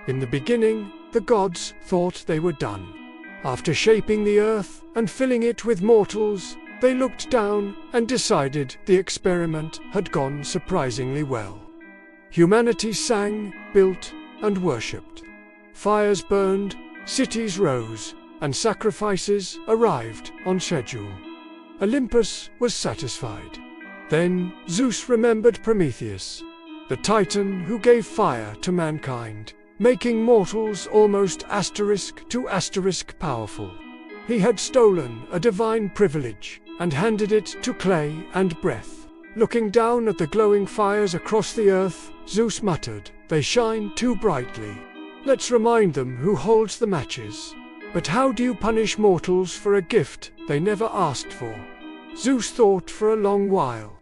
In the beginning, the gods thought they were done. After shaping the earth and filling it with mortals, they looked down and decided the experiment had gone surprisingly well. Humanity sang, built, and worshipped. Fires burned, cities rose, and sacrifices arrived on schedule. Olympus was satisfied. Then Zeus remembered Prometheus, the titan who gave fire to mankind, making mortals almost asterisk to asterisk powerful. He had stolen a divine privilege and handed it to clay and breath. Looking down at the glowing fires across the earth, Zeus muttered, "They shine too brightly. Let's remind them who holds the matches. But how do you punish mortals for a gift they never asked for?" Zeus thought for a long while.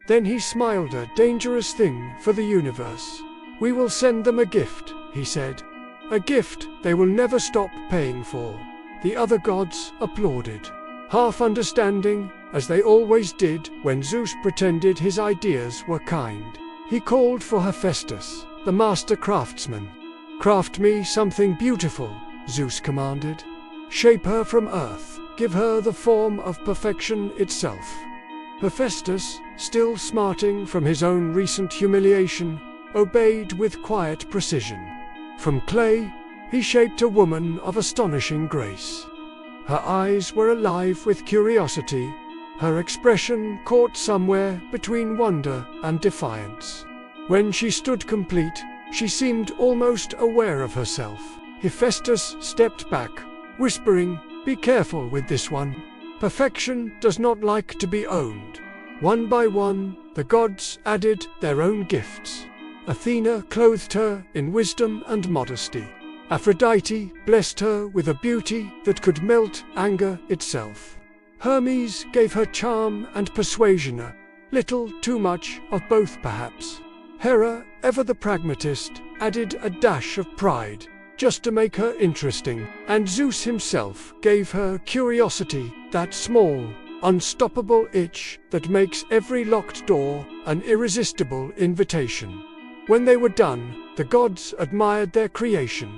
Then he smiled, "A dangerous thing for the universe. We will send them a gift," he said. "A gift they will never stop paying for." The other gods applauded, half understanding, as they always did when Zeus pretended his ideas were kind. He called for Hephaestus, the master craftsman. "Craft me something beautiful," Zeus commanded. "Shape her from earth, give her the form of perfection itself." Hephaestus, still smarting from his own recent humiliation, obeyed with quiet precision. From clay, he shaped a woman of astonishing grace. Her eyes were alive with curiosity, her expression caught somewhere between wonder and defiance. When she stood complete, she seemed almost aware of herself. Hephaestus stepped back, whispering, "Be careful with this one. Perfection does not like to be owned." One by one, the gods added their own gifts. Athena clothed her in wisdom and modesty. Aphrodite blessed her with a beauty that could melt anger itself. Hermes gave her charm and persuasion, a little too much of both perhaps. Hera, ever the pragmatist, added a dash of pride, just to make her interesting, and Zeus himself gave her curiosity, that small, unstoppable itch that makes every locked door an irresistible invitation. When they were done, the gods admired their creation.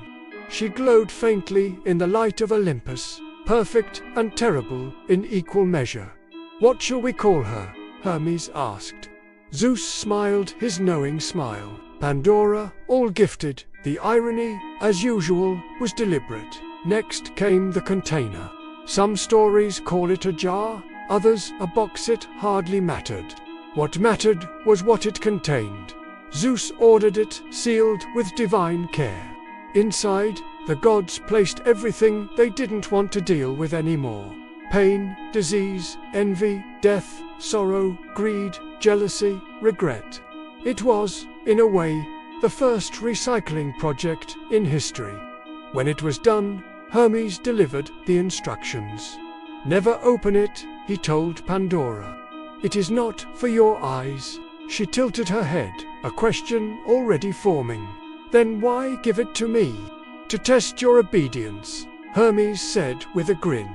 She glowed faintly in the light of Olympus, perfect and terrible in equal measure. "What shall we call her?" Hermes asked. Zeus smiled his knowing smile. "Pandora, all gifted." The irony, as usual, was deliberate. Next came the container. Some stories call it a jar, others a box. It hardly mattered. What mattered was what it contained. Zeus ordered it sealed with divine care. Inside, the gods placed everything they didn't want to deal with anymore. Pain, disease, envy, death, sorrow, greed, jealousy, regret. It was, in a way, the first recycling project in history. When it was done, Hermes delivered the instructions. "Never open it," he told Pandora. "It is not for your eyes." She tilted her head, a question already forming. "Then why give it to me?" "To test your obedience," Hermes said with a grin.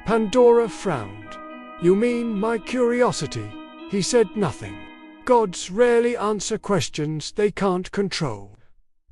Pandora frowned. "You mean my curiosity?" He said nothing. Gods rarely answer questions they can't control.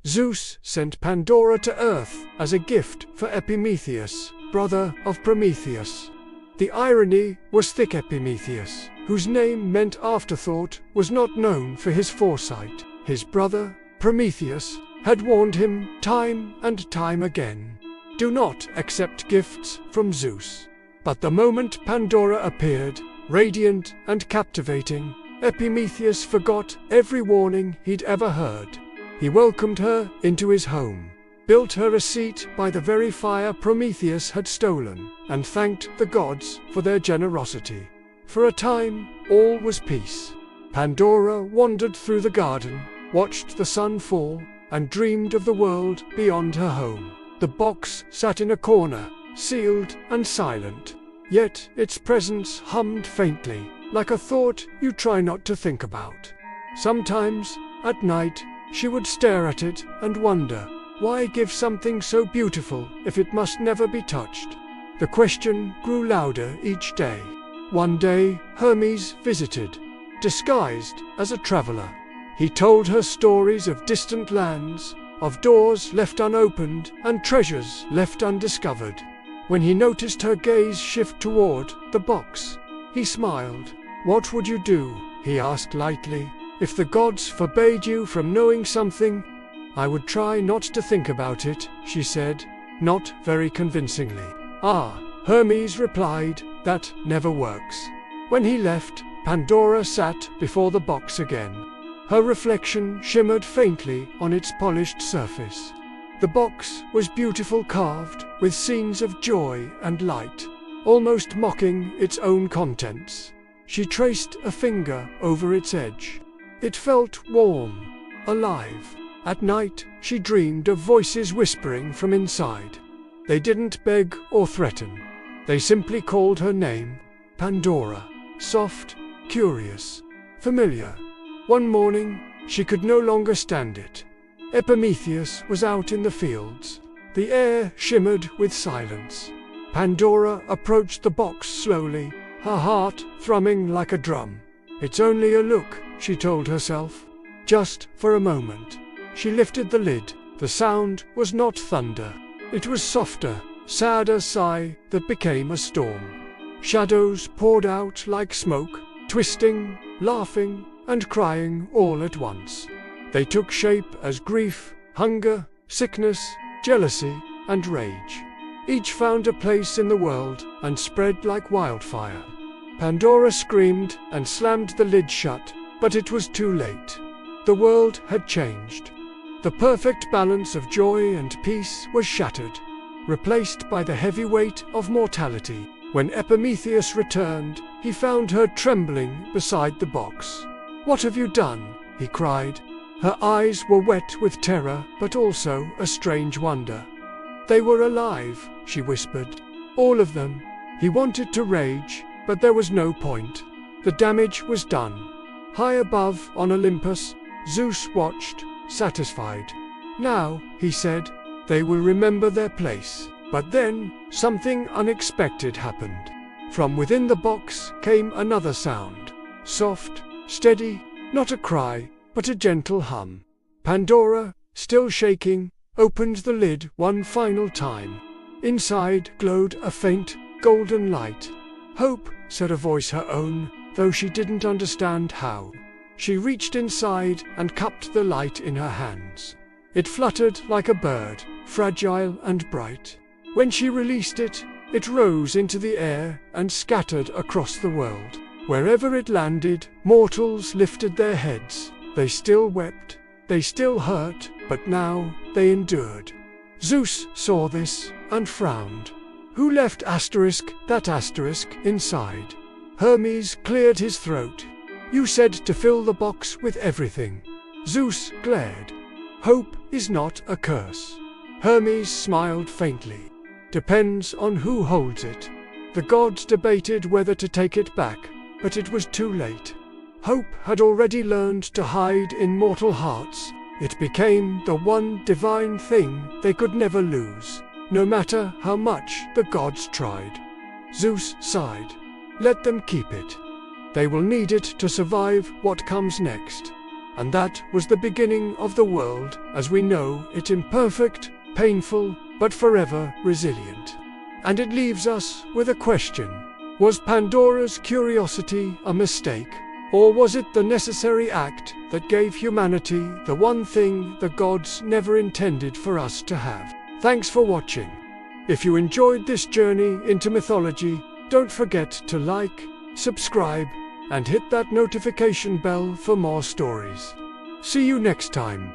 Zeus sent Pandora to Earth as a gift for Epimetheus, brother of Prometheus. The irony was thick. Epimetheus, whose name meant afterthought, was not known for his foresight. His brother, Prometheus, had warned him time and time again, "Do not accept gifts from Zeus." But the moment Pandora appeared, radiant and captivating, Epimetheus forgot every warning he'd ever heard. He welcomed her into his home, built her a seat by the very fire Prometheus had stolen, and thanked the gods for their generosity. For a time, all was peace. Pandora wandered through the garden, watched the sun fall, and dreamed of the world beyond her home. The box sat in a corner, sealed and silent, yet its presence hummed faintly, like a thought you try not to think about. Sometimes, at night, she would stare at it and wonder, why give something so beautiful if it must never be touched? The question grew louder each day. One day, Hermes visited, disguised as a traveler. He told her stories of distant lands, of doors left unopened and treasures left undiscovered. When he noticed her gaze shift toward the box, he smiled. "What would you do?" he asked lightly. "If the gods forbade you from knowing something?" "I would try not to think about it," she said, not very convincingly. "Ah," Hermes replied, "that never works." When he left, Pandora sat before the box again. Her reflection shimmered faintly on its polished surface. The box was beautiful, carved with scenes of joy and light, almost mocking its own contents. She traced a finger over its edge. It felt warm, alive. At night, she dreamed of voices whispering from inside. They didn't beg or threaten. They simply called her name, Pandora. Soft, curious, familiar. One morning, she could no longer stand it. Prometheus was out in the fields. The air shimmered with silence. Pandora approached the box slowly, her heart thrumming like a drum. "It's only a look," she told herself. Just for a moment. She lifted the lid. The sound was not thunder. It was softer, sadder sigh that became a storm. Shadows poured out like smoke, twisting, laughing, and crying all at once. They took shape as grief, hunger, sickness, jealousy, and rage. Each found a place in the world and spread like wildfire. Pandora screamed and slammed the lid shut, but it was too late. The world had changed. The perfect balance of joy and peace was shattered, replaced by the heavy weight of mortality. When Prometheus returned, he found her trembling beside the box. "What have you done?" he cried. Her eyes were wet with terror, but also a strange wonder. "They were alive," she whispered. "All of them." He wanted to rage, but there was no point. The damage was done. High above on Olympus, Zeus watched, satisfied. "Now," he said, "they will remember their place." But then, something unexpected happened. From within the box came another sound. Soft, steady, not a cry, but a gentle hum. Pandora, still shaking, opened the lid one final time. Inside glowed a faint, golden light. "Hope," said a voice her own, though she didn't understand how. She reached inside and cupped the light in her hands. It fluttered like a bird, fragile and bright. When she released it, it rose into the air and scattered across the world. Wherever it landed, mortals lifted their heads. They still wept, they still hurt, but now they endured. Zeus saw this and frowned. Who left that asterisk inside? Hermes cleared his throat. "You said to fill the box with everything." Zeus glared. "Hope is not a curse." Hermes smiled faintly. "Depends on who holds it." The gods debated whether to take it back, but it was too late. Hope had already learned to hide in mortal hearts. It became the one divine thing they could never lose, no matter how much the gods tried. Zeus sighed. "Let them keep it. They will need it to survive what comes next." And that was the beginning of the world as we know it, imperfect, painful, but forever resilient. And it leaves us with a question. Was Pandora's curiosity a mistake? Or was it the necessary act that gave humanity the one thing the gods never intended for us to have? Thanks for watching. If you enjoyed this journey into mythology, don't forget to like, subscribe, and hit that notification bell for more stories. See you next time.